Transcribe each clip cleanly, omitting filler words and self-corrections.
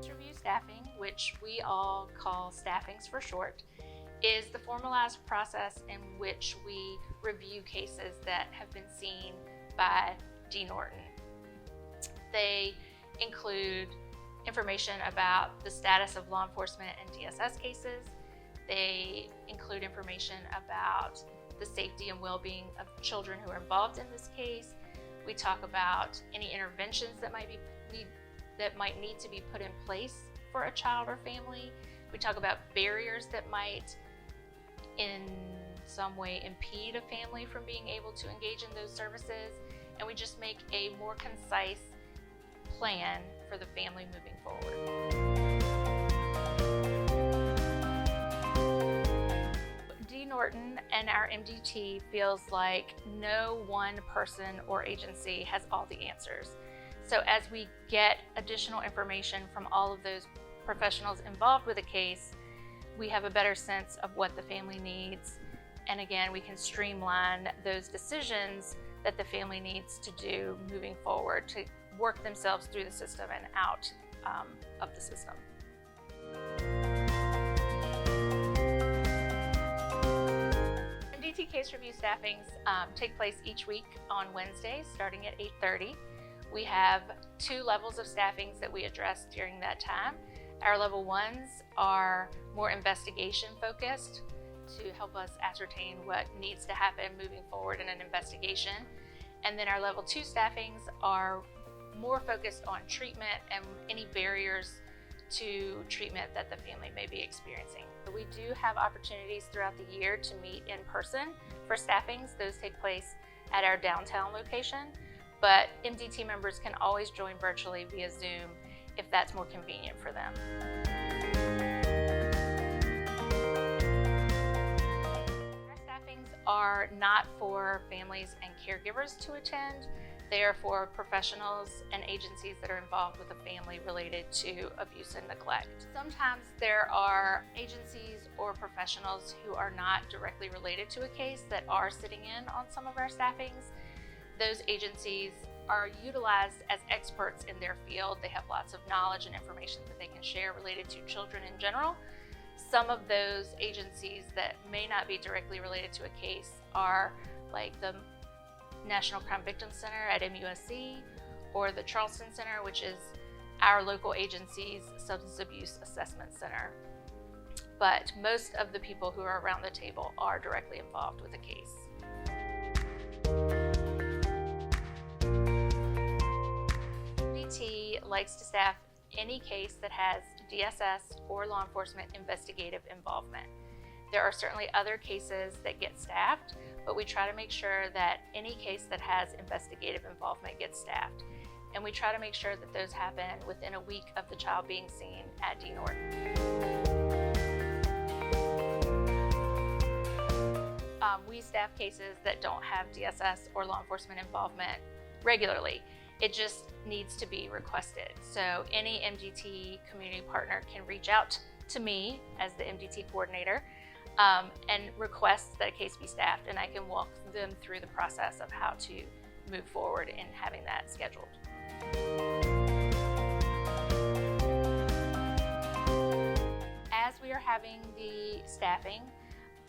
Review staffing, which we all call Staffings for short, is the formalized process in which we review cases that have been seen by D. Norton. They include information about the status of law enforcement and DSS cases. They include information about the safety and well-being of children who are involved in this case. We talk about any interventions that might need to be put in place for a child or family. We talk about barriers that might in some way impede a family from being able to engage in those services, and we just make a more concise plan for the family moving forward. D. Norton and our MDT feels like no one person or agency has all the answers. So as we get additional information from all of those professionals involved with a case, we have a better sense of what the family needs. And again, we can streamline those decisions that the family needs to do moving forward to work themselves through the system and out of the system. MDT case review staffings take place each week on Wednesdays starting at 8:30. We have 2 levels of staffings that we address during that time. Our level 1s are more investigation focused to help us ascertain what needs to happen moving forward in an investigation. And then our level 2 staffings are more focused on treatment and any barriers to treatment that the family may be experiencing. We do have opportunities throughout the year to meet in person for staffings. Those take place at our downtown location, but MDT members can always join virtually via Zoom if that's more convenient for them. Our staffings are not for families and caregivers to attend. They are for professionals and agencies that are involved with a family related to abuse and neglect. Sometimes there are agencies or professionals who are not directly related to a case that are sitting in on some of our staffings. Those agencies are utilized as experts in their field. They have lots of knowledge and information that they can share related to children in general. Some of those agencies that may not be directly related to a case are like the National Crime Victims Center at MUSC or the Charleston Center, which is our local agency's Substance Abuse Assessment Center. But most of the people who are around the table are directly involved with the case. MDT likes to staff any case that has DSS or law enforcement investigative involvement. There are certainly other cases that get staffed, but we try to make sure that any case that has investigative involvement gets staffed. And we try to make sure that those happen within a week of the child being seen at D. Norton. We staff cases that don't have DSS or law enforcement involvement regularly. It just needs to be requested. So any MDT community partner can reach out to me as the MDT coordinator and request that a case be staffed, and I can walk them through the process of how to move forward in having that scheduled. As we are having the staffing,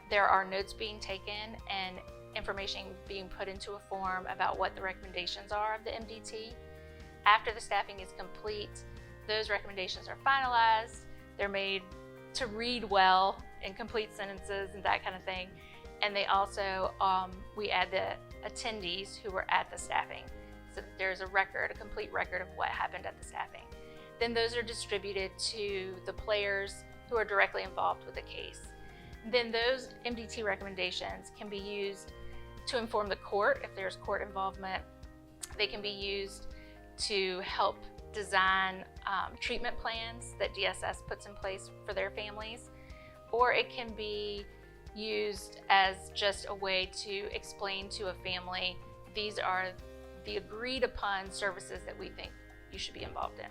there are notes being taken and information being put into a form about what the recommendations are of the MDT. After the staffing is complete, those recommendations are finalized. They're made to read well in complete sentences and that kind of thing. And they also, we add the attendees who were at the staffing. So there's a complete record of what happened at the staffing. Then those are distributed to the players who are directly involved with the case. Then those MDT recommendations can be used to inform the court if there's court involvement. They can be used to help design treatment plans that DSS puts in place for their families, or it can be used as just a way to explain to a family, these are the agreed upon services that we think you should be involved in.